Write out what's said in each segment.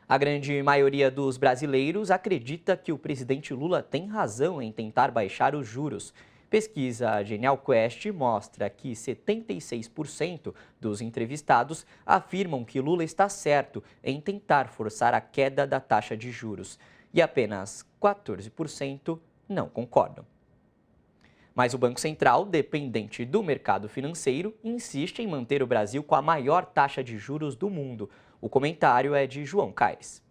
A grande maioria dos brasileiros acredita que o presidente Lula tem razão em tentar baixar os juros. Pesquisa Genial Quest mostra que 76% dos entrevistados afirmam que Lula está certo em tentar forçar a queda da taxa de juros e apenas 14% não concordam. Mas o Banco Central, dependente do mercado financeiro, insiste em manter o Brasil com a maior taxa de juros do mundo. O comentário é de João Caires.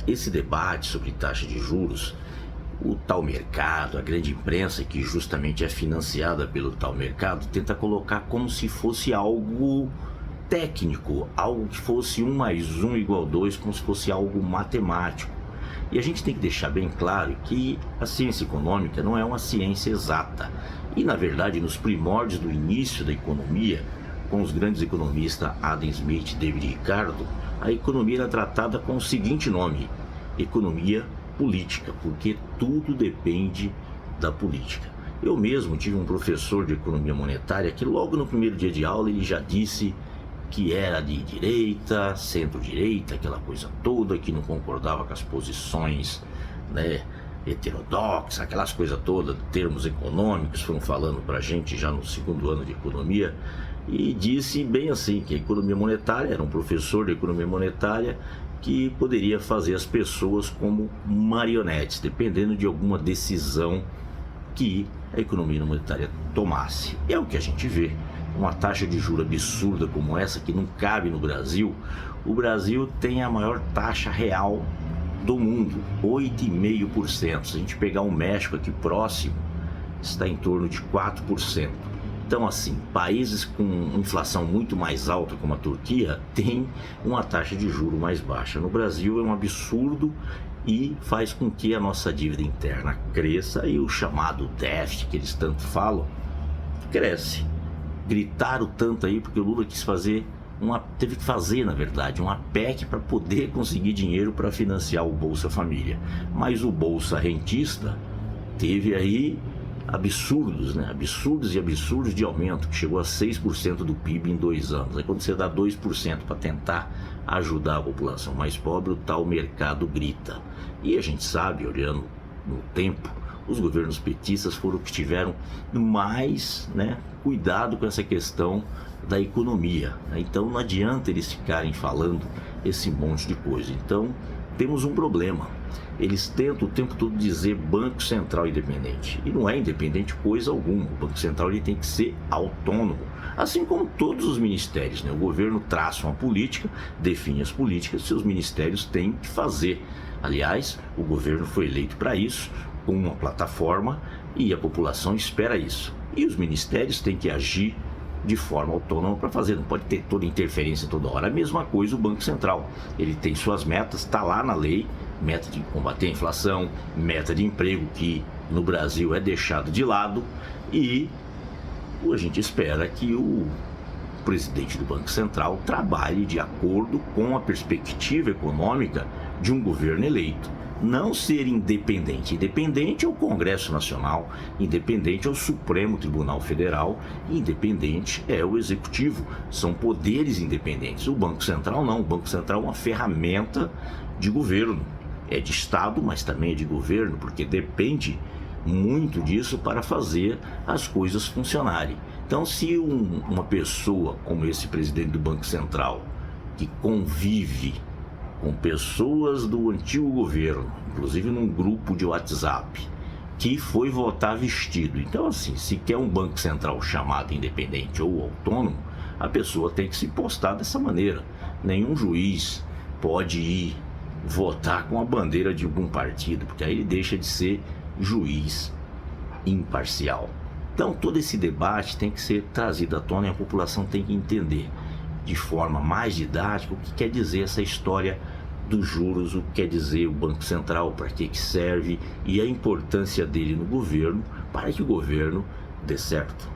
Esse debate sobre taxa de juros, o tal mercado, a grande imprensa, que justamente é financiada pelo tal mercado, tenta colocar como se fosse algo técnico, algo que fosse 1 mais 1 igual 2, como se fosse algo matemático. E a gente tem que deixar bem claro que a ciência econômica não é uma ciência exata. E, na verdade, nos primórdios do início da economia, com os grandes economistas Adam Smith e David Ricardo, a economia era tratada com o seguinte nome: economia política, porque tudo depende da política. Eu mesmo tive um professor de economia monetária que logo no primeiro dia de aula ele já disse que era de direita, centro-direita, aquela coisa toda, que não concordava com as posições, heterodoxas, aquelas coisas todas, termos econômicos, foram falando para a gente já no segundo ano de economia, e disse bem assim, que a economia monetária, era um professor de economia monetária, que poderia fazer as pessoas como marionetes, dependendo de alguma decisão que a economia monetária tomasse. E é o que a gente vê. Uma taxa de juros absurda como essa, que não cabe no Brasil. O Brasil tem a maior taxa real do mundo, 8,5%. Se a gente pegar o México aqui próximo, está em torno de 4%. Então, assim, países com inflação muito mais alta, como a Turquia, têm uma taxa de juros mais baixa. No Brasil é um absurdo e faz com que a nossa dívida interna cresça e o chamado déficit, que eles tanto falam, cresce. Gritaram tanto aí porque o Lula teve que fazer, na verdade, uma PEC para poder conseguir dinheiro para financiar o Bolsa Família. Mas o Bolsa Rentista teve aí absurdos e absurdos de aumento, que chegou a 6% do PIB em 2 anos. Aí quando você dá 2% para tentar ajudar a população mais pobre, o tal mercado grita. E a gente sabe, olhando no tempo, os governos petistas foram os que tiveram mais cuidado com essa questão da economia. Então não adianta eles ficarem falando esse monte de coisa. Então temos um problema. Eles tentam o tempo todo dizer Banco Central independente. E não é independente coisa alguma. O Banco Central ele tem que ser autônomo. Assim como todos os ministérios. O governo traça uma política, define as políticas, seus ministérios têm que fazer. Aliás, o governo foi eleito para isso, com uma plataforma, e a população espera isso. E os ministérios têm que agir de forma autônoma para fazer, não pode ter toda interferência toda hora. A mesma coisa o Banco Central, ele tem suas metas, está lá na lei, meta de combater a inflação, meta de emprego, que no Brasil é deixado de lado, e a gente espera que o presidente do Banco Central trabalhe de acordo com a perspectiva econômica de um governo eleito. Não ser independente. Independente é o Congresso Nacional, independente é o Supremo Tribunal Federal, independente é o Executivo. São poderes independentes. O Banco Central não. O Banco Central é uma ferramenta de governo. É de Estado, mas também é de governo, porque depende muito disso para fazer as coisas funcionarem. Então, se uma pessoa como esse presidente do Banco Central, que convive com pessoas do antigo governo, inclusive num grupo de WhatsApp, que foi votar vestido. Então, assim, se quer um Banco Central chamado independente ou autônomo, a pessoa tem que se postar dessa maneira. Nenhum juiz pode ir votar com a bandeira de algum partido, porque aí ele deixa de ser juiz imparcial. Então, todo esse debate tem que ser trazido à tona e a população tem que entender de forma mais didática o que quer dizer essa história dos juros, o que quer dizer o Banco Central, para que serve e a importância dele no governo, para que o governo dê certo.